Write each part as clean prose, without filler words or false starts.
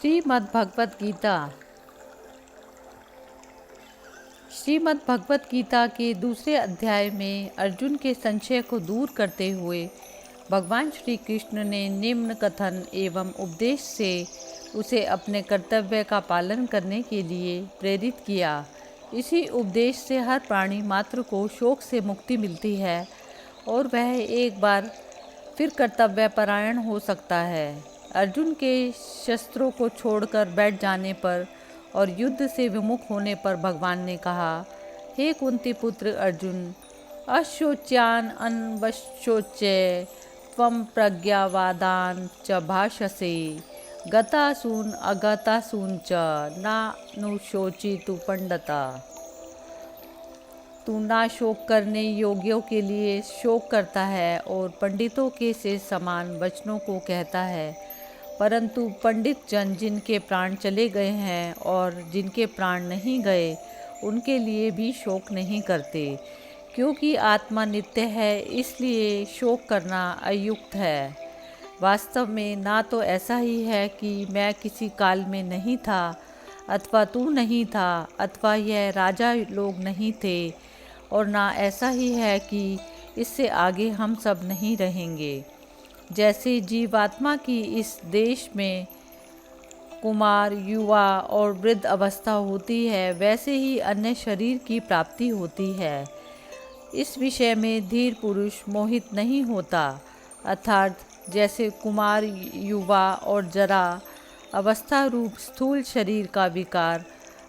श्रीमद् भगवत गीता। श्रीमद् भगवत गीता के दूसरे अध्याय में अर्जुन के संशय को दूर करते हुए भगवान श्री कृष्ण ने निम्न कथन एवं उपदेश से उसे अपने कर्तव्य का पालन करने के लिए प्रेरित किया। इसी उपदेश से हर प्राणी मात्र को शोक से मुक्ति मिलती है और वह एक बार फिर कर्तव्य परायण हो सकता है। अर्जुन के शस्त्रों को छोड़कर बैठ जाने पर और युद्ध से विमुख होने पर भगवान ने कहा, हे कुंती पुत्र अर्जुन, अशोच्यान अनवशोच्य त्वं प्रज्ञावादान च भाषसे गतासून अगतासून च नानुशोचि तु पंडिता। तू ना शोक करने योग्यों के लिए शोक करता है और पंडितों के से समान वचनों को कहता है, परंतु पंडित जन जिनके प्राण चले गए हैं और जिनके प्राण नहीं गए उनके लिए भी शोक नहीं करते, क्योंकि आत्मा नित्य है, इसलिए शोक करना अयुक्त है। वास्तव में ना तो ऐसा ही है कि मैं किसी काल में नहीं था अथवा तू नहीं था अथवा यह राजा लोग नहीं थे, और ना ऐसा ही है कि इससे आगे हम सब नहीं रहेंगे। जैसे जीवात्मा की इस देश में कुमार, युवा और वृद्ध अवस्था होती है, वैसे ही अन्य शरीर की प्राप्ति होती है। इस विषय में धीर पुरुष मोहित नहीं होता, अर्थात जैसे कुमार, युवा और जरा अवस्था रूप स्थूल शरीर का विकार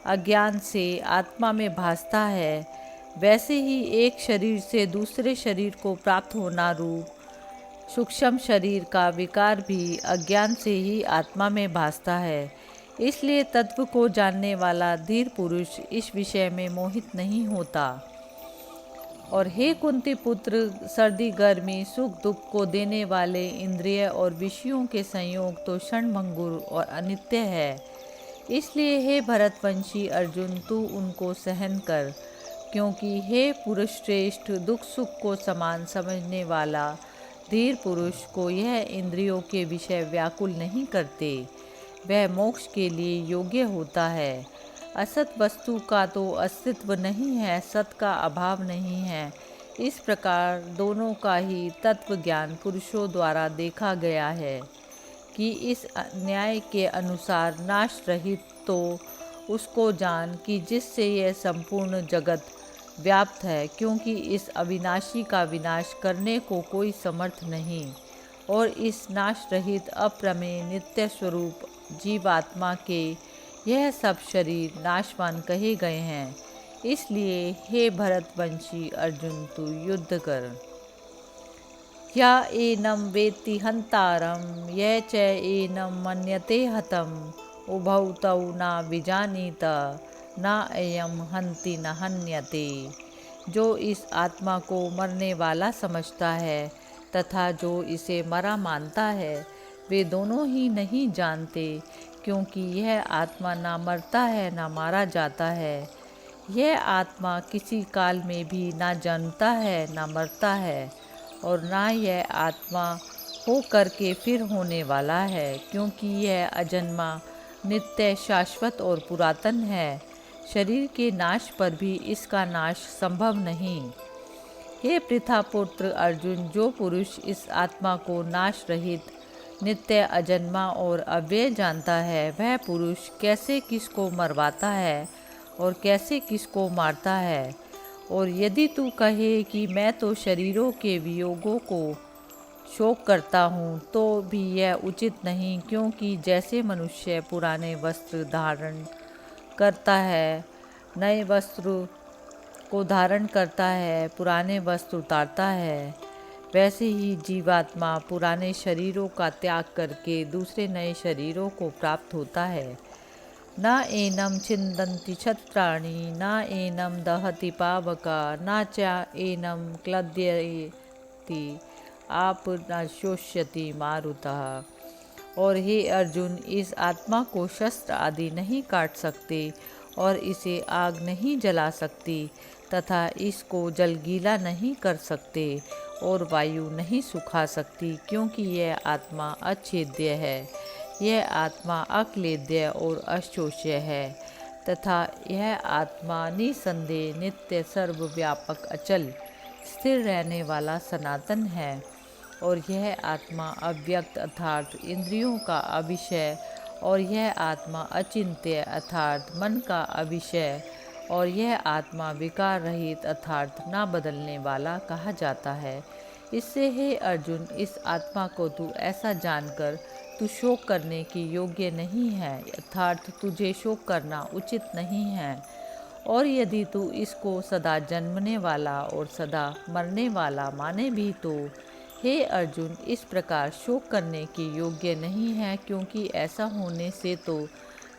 अज्ञान से आत्मा में भासता है, वैसे ही एक शरीर से दूसरे शरीर को प्राप्त होना रूप सूक्ष्म शरीर का विकार भी अज्ञान से ही आत्मा में भासता है। इसलिए तत्व को जानने वाला धीर पुरुष इस विषय में मोहित नहीं होता। और हे कुंती पुत्र, सर्दी गर्मी सुख दुख को देने वाले इंद्रिय और विषयों के संयोग तो क्षणभंगुर और अनित्य है। इसलिए हे भरतवंशी अर्जुन, तू उनको सहन कर, क्योंकि हे पुरुष श्रेष्ठ, दुख सुख को समान समझने वाला धीर पुरुष को यह इंद्रियों के विषय व्याकुल नहीं करते, वह मोक्ष के लिए योग्य होता है। असत वस्तु का तो अस्तित्व नहीं है, सत का अभाव नहीं है। इस प्रकार दोनों का ही तत्व ज्ञान पुरुषों द्वारा देखा गया है कि इस न्याय के अनुसार नाश रहित तो उसको जान कि जिससे यह संपूर्ण जगत व्याप्त है, क्योंकि इस अविनाशी का विनाश करने को कोई समर्थ नहीं, और इस नाश रहित अप्रमेय नित्य स्वरूप जीवात्मा के यह सब शरीर नाशवान कहे गए हैं। इसलिए हे भरतवंशी अर्जुन, तू युद्ध कर। या एनम वेत्ति हंतारम य च एनम मन्यते हतम उभौ तौ न विजानीत न अयम हंति न हन्यते। जो इस आत्मा को मरने वाला समझता है तथा जो इसे मरा मानता है, वे दोनों ही नहीं जानते, क्योंकि यह आत्मा ना मरता है ना मारा जाता है। यह आत्मा किसी काल में भी ना जन्मता है ना मरता है, और ना यह आत्मा हो करके फिर होने वाला है, क्योंकि यह अजन्मा, नित्य, शाश्वत और पुरातन है। शरीर के नाश पर भी इसका नाश संभव नहीं। हे पृथापुत्र अर्जुन, जो पुरुष इस आत्मा को नाश रहित, नित्य, अजन्मा और अव्यय जानता है, वह पुरुष कैसे किसको मरवाता है और कैसे किसको मारता है। और यदि तू कहे कि मैं तो शरीरों के वियोगों को शोक करता हूँ, तो भी यह उचित नहीं, क्योंकि जैसे मनुष्य पुराने वस्त्र धारण करता है, नए वस्त्र को धारण करता है, पुराने वस्त्र उतारता है, वैसे ही जीवात्मा पुराने शरीरों का त्याग करके दूसरे नए शरीरों को प्राप्त होता है। न एनम छिन्दन्ति छत्राणि न एनम दहति पावका न च एनम क्लद्यति आप न शोष्यति मारुतः। और हे अर्जुन, इस आत्मा को शस्त्र आदि नहीं काट सकते और इसे आग नहीं जला सकती तथा इसको जल गीला नहीं कर सकते और वायु नहीं सुखा सकती, क्योंकि यह आत्मा अच्छेद्य है। यह आत्मा अक्लेद्य और अशोच्य है तथा यह आत्मा निसंदेह नित्य सर्वव्यापक अचल स्थिर रहने वाला सनातन है। और यह आत्मा अव्यक्त अर्थात इंद्रियों का अविषय और यह आत्मा अचिंत्य अर्थात मन का अविषय और यह आत्मा विकार रहित अर्थात ना बदलने वाला कहा जाता है। इससे हे अर्जुन, इस आत्मा को तू ऐसा जानकर तू शोक करने की योग्य नहीं है अर्थात तुझे शोक करना उचित नहीं है। और यदि तू इसको सदा जन्मने वाला और सदा मरने वाला माने भी तो हे अर्जुन, इस प्रकार शोक करने की योग्य नहीं है, क्योंकि ऐसा होने से तो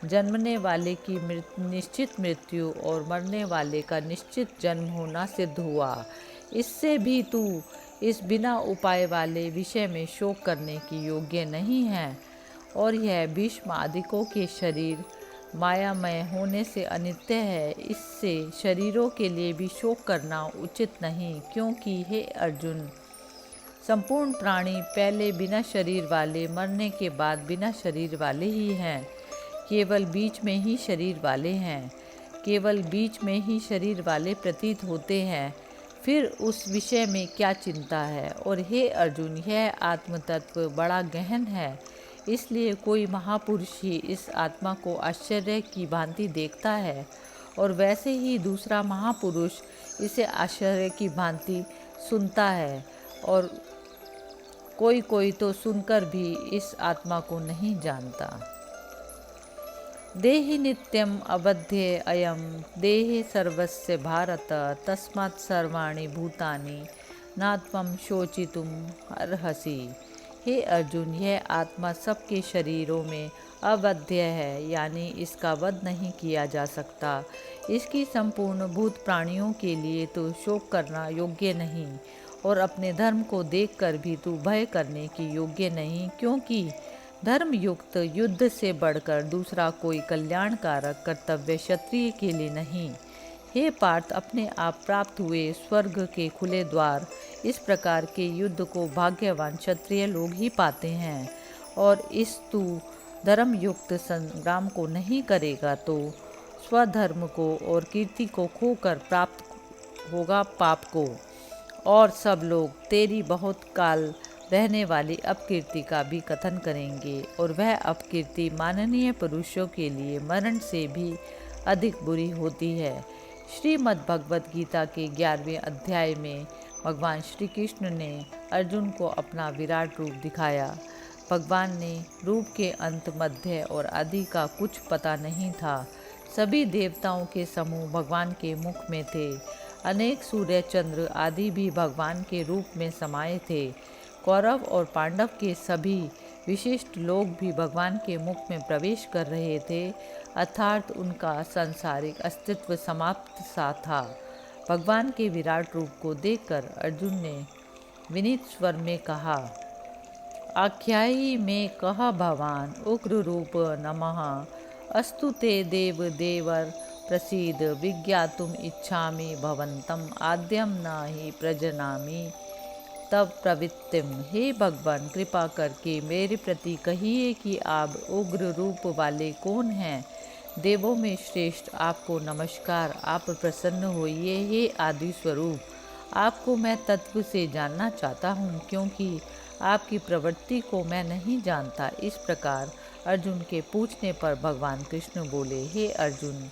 जन्मने वाले की निश्चित मृत्यु और मरने वाले का निश्चित जन्म होना सिद्ध हुआ। इससे भी तू इस बिना उपाय वाले विषय में शोक करने की योग्य नहीं है। और यह भीष्म आदिकों के शरीर मायामय होने से अनित्य है, इससे शरीरों के लिए भी शोक करना उचित नहीं, क्योंकि हे अर्जुन, संपूर्ण प्राणी पहले बिना शरीर वाले, मरने के बाद बिना शरीर वाले ही हैं। केवल बीच में ही शरीर वाले हैं, केवल बीच में ही शरीर वाले प्रतीत होते हैं। फिर उस विषय में क्या चिंता है। और हे अर्जुन, यह आत्म तत्व बड़ा गहन है, इसलिए कोई महापुरुष ही इस आत्मा को आश्चर्य की भांति देखता है और वैसे ही दूसरा महापुरुष इसे आश्चर्य की भांति सुनता है। और कोई कोई तो सुनकर भी इस आत्मा को नहीं जानता। देहि नित्यम अवध्य अयम देहे सर्वस्य भारत तस्मात् सर्वाणि भूतानि न त्वं शोचितुम अर्हसि। हे अर्जुन, यह आत्मा सबके शरीरों में अवध्य है, यानी इसका वध नहीं किया जा सकता। इसकी संपूर्ण भूत प्राणियों के लिए तो शोक करना योग्य नहीं और अपने धर्म को देखकर भी तू भय करने की योग्य नहीं, क्योंकि धर्मयुक्त युद्ध से बढ़कर दूसरा कोई कल्याणकारक कर्तव्य क्षत्रिय के लिए नहीं। हे पार्थ, अपने आप प्राप्त हुए स्वर्ग के खुले द्वार इस प्रकार के युद्ध को भाग्यवान क्षत्रिय लोग ही पाते हैं। और इस तू धर्मयुक्त संग्राम को नहीं करेगा तो स्वधर्म को और कीर्ति को खोकर प्राप्त होगा पाप को। और सब लोग तेरी बहुत काल रहने वाली अपकीर्ति का भी कथन करेंगे, और वह अपकीर्ति माननीय पुरुषों के लिए मरण से भी अधिक बुरी होती है। श्रीमद् भगवद गीता के 11वें अध्याय में भगवान श्री कृष्ण ने अर्जुन को अपना विराट रूप दिखाया। भगवान ने रूप के अंत, मध्य और आदि का कुछ पता नहीं था। सभी देवताओं के समूह भगवान के मुख में थे। अनेक सूर्य, चंद्र आदि भी भगवान के रूप में समाये थे। कौरव और पांडव के सभी विशिष्ट लोग भी भगवान के मुख में प्रवेश कर रहे थे, अर्थात उनका सांसारिक अस्तित्व समाप्त सा था। भगवान के विराट रूप को देखकर अर्जुन ने विनीत स्वर में कहा, आख्यायी में कह भवान उग्र रूप नमः अस्तु ते देव देवर प्रसीद विज्ञातुम इच्छामि भवन्तम आद्यम न ही प्रजनामि तब प्रवृत्तिम। हे भगवान, कृपा करके मेरे प्रति कहिए कि आप उग्र रूप वाले कौन हैं। देवों में श्रेष्ठ, आपको नमस्कार। आप प्रसन्न होइए। हे आदि स्वरूप, आपको मैं तत्व से जानना चाहता हूँ, क्योंकि आपकी प्रवृत्ति को मैं नहीं जानता। इस प्रकार अर्जुन के पूछने पर भगवान कृष्ण बोले, हे अर्जुन,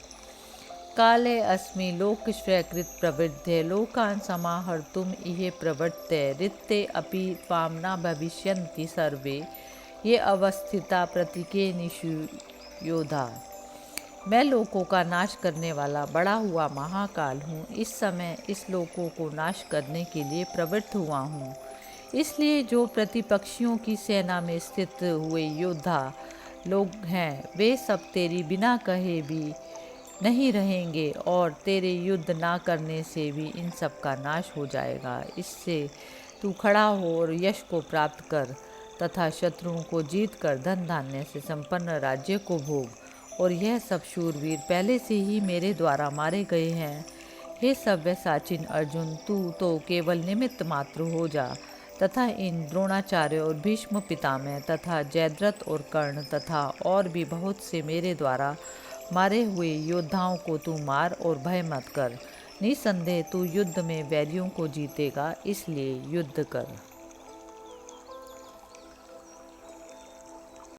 काले अस्मि लोकश्रयकृत प्रवृद्धे लोकान् समाहर्तुम इहे प्रवृत्ते रित्ते अपि त्वां न भविष्यन्ति सर्वे ये अवस्थिता प्रतीके निषु योधा। मैं लोकों का नाश करने वाला बड़ा हुआ महाकाल हूँ। इस समय इस लोकों को नाश करने के लिए प्रवृत्त हुआ हूँ। इसलिए जो प्रतिपक्षियों की सेना में स्थित हुए योद्धा लोग हैं, वे सब तेरी बिना कहे भी नहीं रहेंगे, और तेरे युद्ध ना करने से भी इन सब का नाश हो जाएगा। इससे तू खड़ा हो और यश को प्राप्त कर तथा शत्रुओं को जीत कर धन धान्य से संपन्न राज्य को भोग। और यह सब शूरवीर पहले से ही मेरे द्वारा मारे गए हैं। हे सव्यसाचिन अर्जुन, तू तो केवल निमित्त मात्र हो जा तथा इन द्रोणाचार्य और भीष्म पितामह तथा जयद्रथ और कर्ण तथा और भी बहुत से मेरे द्वारा मारे हुए योद्धाओं को तू मार और भय मत कर। निसंदेह तू युद्ध में वैरियों को जीतेगा, इसलिए युद्ध कर।